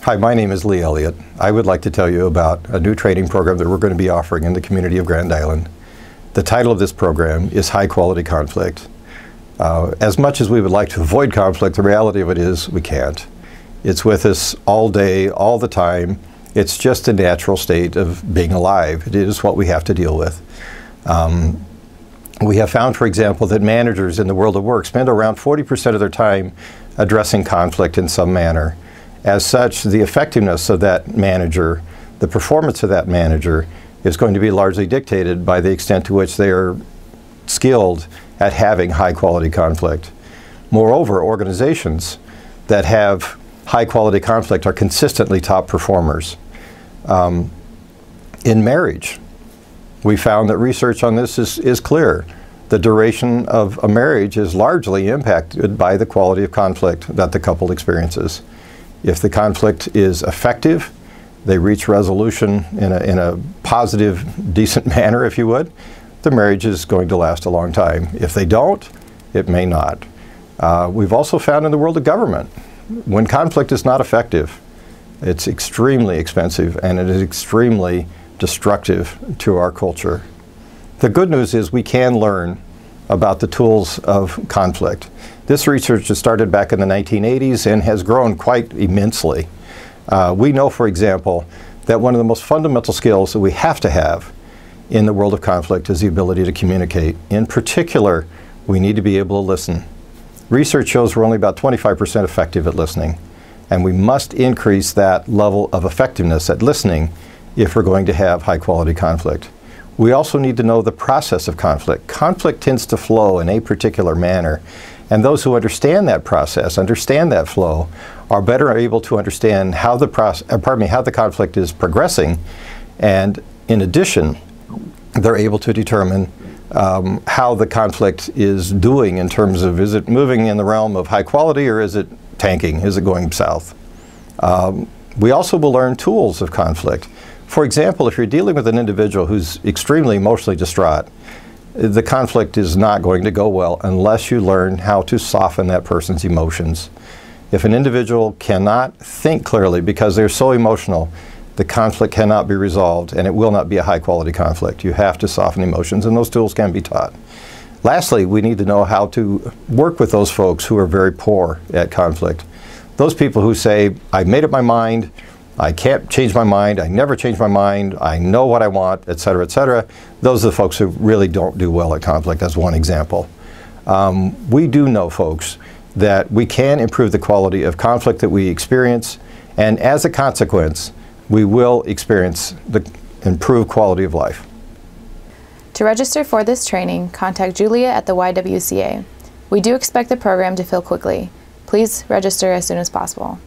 Hi, my name is Lee Elliott. I would like to tell you about a new training program that we're going to be offering in the community of Grand Island. The title of this program is High Quality Conflict. As much as we would like to avoid conflict, the reality of it is we can't. It's with us all day, all the time. It's just a natural state of being alive. It is what we have to deal with. We have found, for example, that managers in the world of work spend around 40% of their time addressing conflict in some manner. As such, the effectiveness of that manager, the performance of that manager, is going to be largely dictated by the extent to which they are skilled at having high-quality conflict. Moreover, organizations that have high-quality conflict are consistently top performers. In marriage, we found that research on this is clear. The duration of a marriage is largely impacted by the quality of conflict that the couple experiences. If the conflict is effective, they reach resolution in a positive, decent manner, if you would, the marriage is going to last a long time. If they don't, it may not. We've also found in the world of government, when conflict is not effective, it's extremely expensive and it is extremely destructive to our culture. The good news is we can learn about the tools of conflict. This research was started back in the 1980s and has grown quite immensely. We know, for example, that one of the most fundamental skills that we have to have in the world of conflict is the ability to communicate. In particular, we need to be able to listen. Research shows we're only about 25% effective at listening, and we must increase that level of effectiveness at listening if we're going to have high-quality conflict. We also need to know the process of conflict. Conflict tends to flow in a particular manner, and those who understand that process, understand that flow, are better able to understand how the conflict is progressing, and in addition, they're able to determine how the conflict is doing in terms of, is it moving in the realm of high quality or is it tanking? Is it going south? We also will learn tools of conflict. For example, if you're dealing with an individual who's extremely emotionally distraught, the conflict is not going to go well unless you learn how to soften that person's emotions. If an individual cannot think clearly because they're so emotional, the conflict cannot be resolved and it will not be a high-quality conflict. You have to soften emotions, and those tools can be taught. Lastly, we need to know how to work with those folks who are very poor at conflict. Those people who say, I've made up my mind, I can't change my mind, I never change my mind, I know what I want, etc., etc. Those are the folks who really don't do well at conflict, as one example. We do know, folks, that we can improve the quality of conflict that we experience, and as a consequence, we will experience the improved quality of life. To register for this training, contact Julia at the YWCA. We do expect the program to fill quickly. Please register as soon as possible.